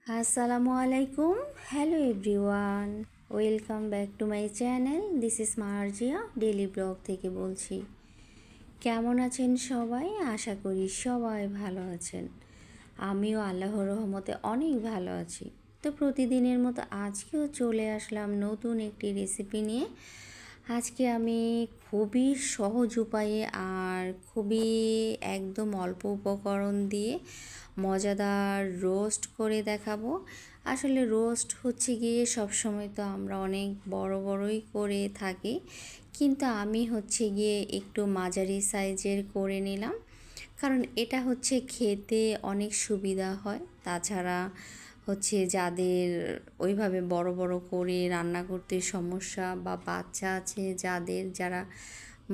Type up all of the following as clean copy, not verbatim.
আসসালামু আলাইকুম। Hello everyone, welcome back to my channel. This is Marjia daily blog থেকে বলছি। কেমন আছেন সবাই? আশা করি সবাই ভালো আছেন। আমিও আল্লাহর রহমতে অনেক ভালো আছি। তো প্রতিদিনের মতো আজকেও চলে আসলাম নতুন একটি রেসিপি নিয়ে। আজকে আমি খুবই সহজ উপায়ে আর খুবই একদম অল্প উপকরণ দিয়ে মজাদার রোস্ট করে দেখাবো। আসলে রোস্ট হচ্ছে গিয়ে সবসময় তো আমরা অনেক বড় বড়ই করে থাকি, কিন্তু আমি হচ্ছে গিয়ে একটু মাঝারি সাইজের করে নিলাম, কারণ এটা হচ্ছে খেতে অনেক সুবিধা হয়। তাছাড়া হচ্ছে যাদের ওইভাবে বড় বড় করে রান্না করতে সমস্যা বা বাচ্চা আছে যাদের, যারা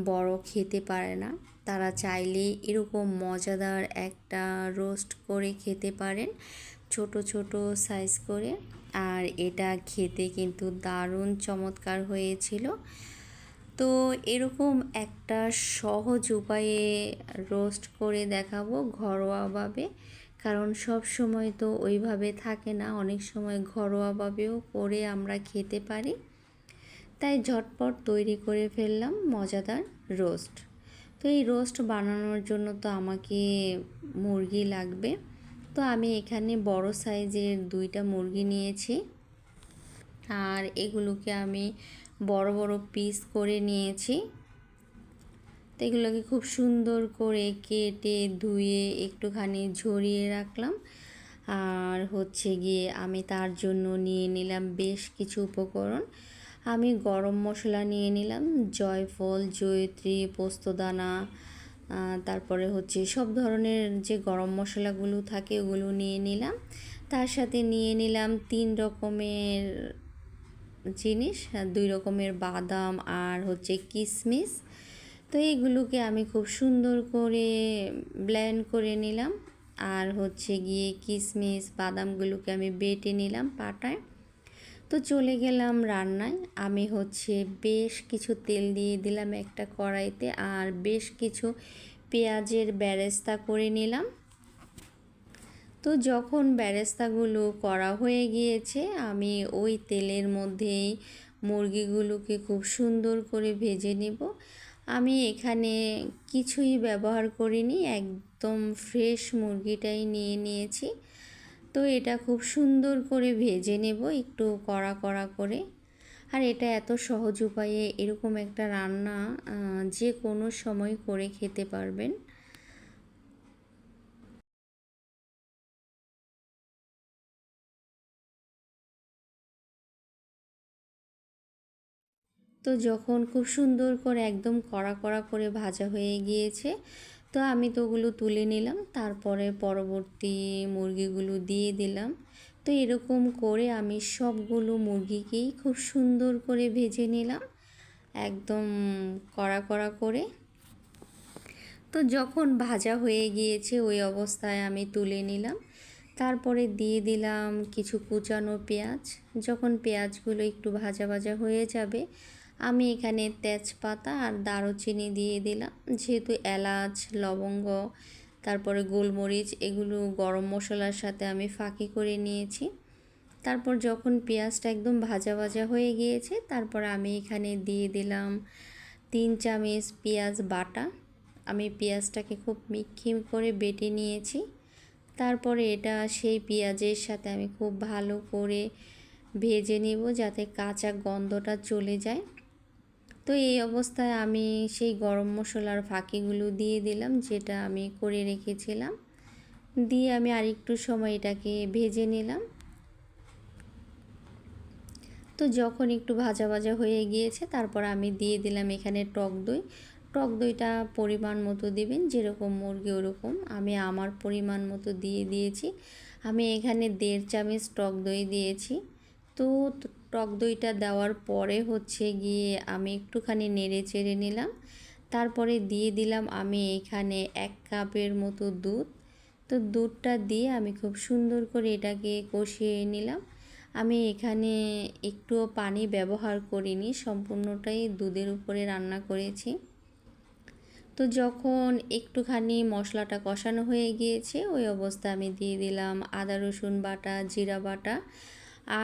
বড় খেতে পারে না, তারা চাইলে এরকম মজাদার একটা রোস্ট করে খেতে পারেন, ছোট ছোট সাইজ করে। আর এটা খেতে কিন্তু দারুণ চমৎকার হয়েছিল। তো এরকম একটা সহজ উপায়ে রোস্ট করে দেখাবো ঘরোয়াভাবে, কারণ সব সময় তো ওইভাবে থাকে না, অনেক সময় ঘরোয়াভাবেও করে আমরা খেতে পারি। তাই ঝটপট তৈরি করে ফেললাম মজাদার রোস্ট। তো এই রোস্ট বানানোর জন্য তো আমাকে মুরগি লাগবে। তো আমি এখানে বড় সাইজের 2টা মুরগি নিয়েছি, আর এগুলোকে আমি বড় বড় পিস করে নিয়েছি। তো এগুলোকে খুব সুন্দর করে কেটে ধুয়ে একটুখানি ঝরিয়ে রাখলাম। আর হচ্ছে গিয়ে আমি তার জন্য নিয়ে নিলাম বেশ কিছু উপকরণ। আমি গরম মশলা নিয়ে নিলাম, জয়ফল, জয়িত্রী, পোস্তদানা, তারপরে হচ্ছে সব ধরনের যে গরম মশলাগুলো থাকে ওগুলো নিয়ে নিলাম। তার সাথে নিয়ে নিলাম 3 রকমের জিনিস, 2 রকমের বাদাম আর হচ্ছে কিশমিশ। তো এইগুলোকে আমি খুব সুন্দর করে ব্লেন্ড করে নিলাম। আর হচ্ছে গিয়ে কিশমিশ বাদামগুলোকে আমি বেটে নিলাম পাটায়। তো চলে গেলাম রান্নায়। আমি হচ্ছে বেশ কিছু তেল দিয়ে দিলাম একটা কড়াইতে, আর বেশ কিছু পেঁয়াজের বেরেস্তা করে নিলাম। তো যখন বেরেস্তাগুলো করা হয়ে গিয়েছে, আমি ওই তেলের মধ্যেই মুরগিগুলোকে খুব সুন্দর করে ভেজে নেব। আমি এখানে কিছুই ব্যবহার করিনি, একদম ফ্রেশ মুরগিটাই নিয়ে নিয়েছি। তো এটা খুব সুন্দর করে ভেজে নেব একটু কড়া কড়া করে। আর এটা এত সহজ উপায়ে এরকম একটা রান্না যে কোনো সময় করে খেতে পারবেন। তো যখন খুব সুন্দর করে একদম কড়া কড়া করে ভাজা হয়ে গিয়েছে, তো আমি তো ওগুলো তুলে নিলাম, তারপরে পরবর্তী মুরগিগুলো দিয়ে দিলাম। তো এরকম করে আমি সবগুলো মুরগিকেই খুব সুন্দর করে ভেজে নিলাম, একদম কড়া কড়া করে। তো যখন ভাজা হয়ে গিয়েছে ওই অবস্থায় আমি তুলে নিলাম। তারপরে দিয়ে দিলাম কিছু কুচানো পেঁয়াজ। যখন পেঁয়াজগুলো একটু ভাজা ভাজা হয়ে যাবে, আমি এখানে তেজপাতা আর দারুচিনি দিয়ে দিলাম। যেহেতু এলাচ, লবঙ্গ, তারপরে গোলমরিচ এগুলো গরম মশলার সাথে আমি ফাঁকি করে নিয়েছি। তারপর যখন পেঁয়াজটা একদম ভাজা ভাজা হয়ে গিয়েছে, তারপর আমি এখানে দিয়ে দিলাম 3 চামচ পেঁয়াজ বাটা। আমি পেঁয়াজটাকে খুব মিহি করে বেটে নিয়েছি। তারপরে এটা সেই পেঁয়াজের সাথে আমি খুব ভালো করে ভেজে নেব যাতে কাঁচা গন্ধটা চলে যায়। তো এই অবস্থায় আমি সেই গরম মশলার ফাঁকিগুলো দিয়ে দিলাম যেটা আমি করে রেখেছিলাম, দিয়ে আমি আরেকটু সময় এটাকে ভেজে নিলাম। তো যখন একটু ভাজা ভাজা হয়ে গিয়েছে, তারপর আমি দিয়ে দিলাম এখানে টক দই। টক দইটা পরিমাণ মতো দিবেন, যেরকম মুরগি ওরকম। আমি আমার পরিমাণ মতো দিয়ে দিয়েছি। আমি এখানে 1.5 চামচ টক দই দিয়েছি। তো টক দইটা দেওয়ার পরে হচ্ছে গিয়ে আমি একটুখানি নেড়ে চেড়ে নিলাম। তারপরে দিয়ে দিলাম আমি এখানে 1 কাপের মতো দুধ। তো দুধটা দিয়ে আমি খুব সুন্দর করে এটাকে কষিয়ে নিলাম। আমি এখানে একটুও পানি ব্যবহার করিনি, সম্পূর্ণটাই দুধের উপরে রান্না করেছি। তো যখন একটুখানি মশলাটা কষানো হয়ে গিয়েছে ওই অবস্থায় আমি দিয়ে দিলাম আদা রসুন বাটা, জিরা বাটা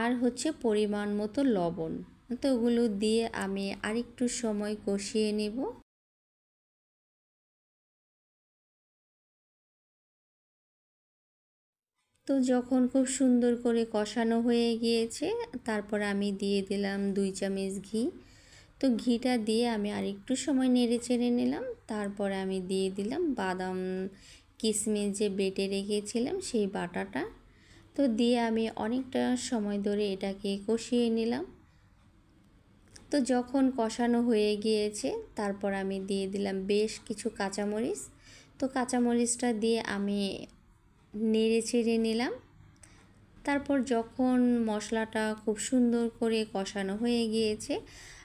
আর হচ্ছে পরিমাণ মতো লবণ। তো ওগুলো দিয়ে আমি আরেকটু সময় কষিয়ে নেব। তো যখন খুব সুন্দর করে কষানো হয়ে গিয়েছে তারপর আমি দিয়ে দিলাম 2 চামচ ঘি। তো ঘিটা দিয়ে আমি আরেকটু সময় নেড়ে চেড়ে নিলাম। তারপরে আমি দিয়ে দিলাম বাদাম কিশমিশ যে বেটে রেখেছিলাম সেই বাটাটা। তো দিয়ে আমি অনেকটা সময় ধরে এটাকে কষিয়ে নিলাম। তো যখন কষানো হয়ে গিয়েছে তারপর আমি দিয়ে দিলাম বেশ কিছু কাঁচামরিচ। তো কাঁচামরিচটা দিয়ে আমি নেড়ে চেড়ে নিলাম। তারপর যখন মশলাটা খুব সুন্দর করে কষানো হয়ে গিয়েছে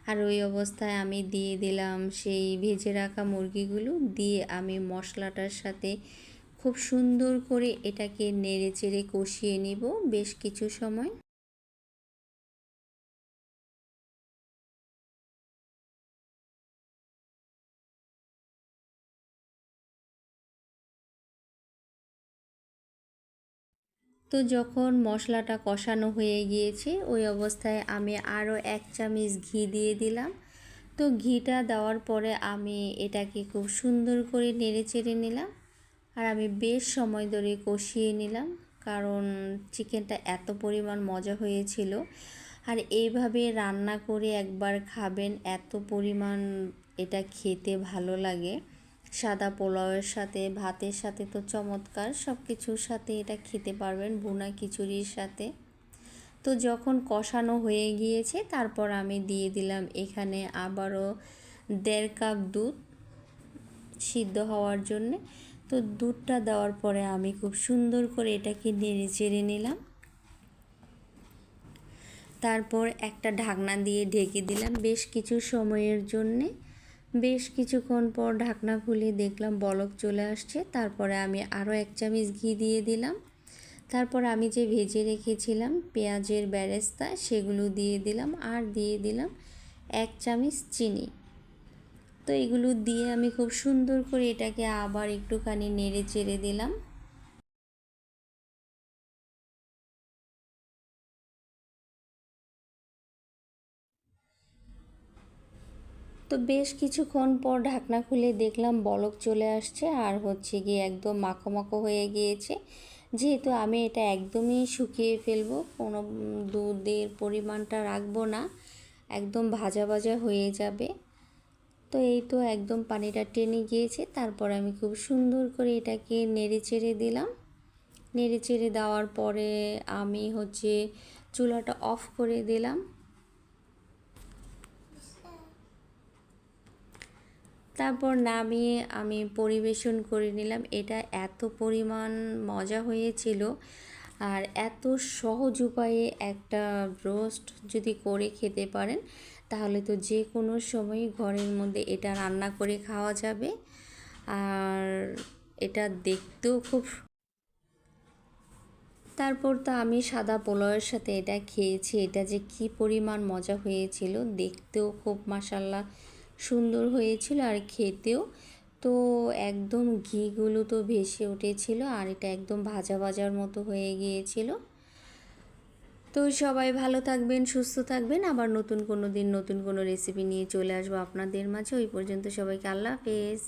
আর ওই অবস্থায় আমি দিয়ে দিলাম সেই ভেজে রাখা মুরগিগুলো, দিয়ে আমি মশলাটার সাথে খুব সুন্দর করে এটাকে নেড়ে চেড়ে কষিয়ে নিব বেশ কিছু সময়। তো যখন মশলাটা কষানো হয়ে গিয়েছে ওই অবস্থায় আমি আরও 1 চামচ ঘি দিয়ে দিলাম। তো ঘিটা দেওয়ার পরে আমি এটাকে খুব সুন্দর করে নেড়ে চেড়ে নিলাম আর আমি বেশ সময় ধরে কষিয়ে নিলাম, কারণ চিকেনটা এত পরিমাণ মজা হয়েছিল। আর এইভাবে রান্না করে একবার খাবেন, এত পরিমাণ এটা খেতে ভালো লাগে। সাদা পোলাওয়ের সাথে, ভাতের সাথে তো চমৎকার, সব কিছুর সাথে এটা খেতে পারবেন, ভুনা খিচুড়ির সাথে। তো যখন কষানো হয়ে গিয়েছে তারপর আমি দিয়ে দিলাম এখানে আবারও 1.5 কাপ দুধ সিদ্ধ হওয়ার জন্যে। তো দুধটা দেওয়ার পরে আমি খুব সুন্দর করে এটাকে নেড়ে চেড়ে নিলাম। তারপর একটা ঢাকনা দিয়ে ঢেকে দিলাম বেশ কিছু সময়ের জন্যে। বেশ কিছুক্ষণ পর ঢাকনা খুলে দেখলাম বলক চলে আসছে। তারপরে আমি আরও 1 চামচ ঘি দিয়ে দিলাম। তারপর আমি যে ভেজে রেখেছিলাম পেঁয়াজের বেরেস্তা সেগুলো দিয়ে দিলাম আর দিয়ে দিলাম 1 চামচ চিনি। তো এগুলো দিয়ে আমি খুব সুন্দর করে এটাকে আবার একটুখানি নেড়ে চেড়ে দিলাম। তো বেশ কিছুক্ষণ পর ঢাকনা খুলে দেখলাম বলক চলে আসছে আর হচ্ছে গিয়ে একদম মাখো মাখো হয়ে গিয়েছে। যেহেতু আমি এটা একদমই শুকিয়ে ফেলবো, কোনো দুধের পরিমাণটা রাখবো না, একদম ভাজা ভাজা হয়ে যাবে। তো এই তো একদম পানিটা টেনে গিয়েছে। তারপর আমি খুব সুন্দর করে এটাকে নেড়ে চেড়ে দিলাম। নেড়ে চেড়ে দেওয়ার পরে আমি হচ্ছে চুলাটা অফ করে দিলাম। তারপর নামিয়ে আমি পরিবেশন করে নিলাম। এটা এত পরিমাণ মজা হয়েছিল আর এত সহজ উপায়ে একটা রোস্ট যদি করে খেতে পারেন তাহলে তো যে কোনো সময় ঘরের মধ্যে এটা রান্না করে খাওয়া যাবে। আর এটা দেখতেও খুব, তারপর তো আমি সাদা পোলাওয়ের সাথে এটা খেয়েছি, এটা যে কি পরিমাণ মজা হয়েছিল, দেখতেও খুব মাশাল্লাহ সুন্দর হয়েছিল আর খেতেও তো একদম ঘিগুলো তো ভেসে উঠেছিল আর এটা একদম ভাজা ভাজার মতো হয়ে গিয়েছিল। তো সবাই ভালো থাকবেন, সুস্থ থাকবেন, আবার নতুন কোনো দিন নতুন কোনো রেসিপি নিয়ে চলে আসবো আপনাদের মাঝে। ওই পর্যন্ত সবাইকে আল্লাহ হাফেজ।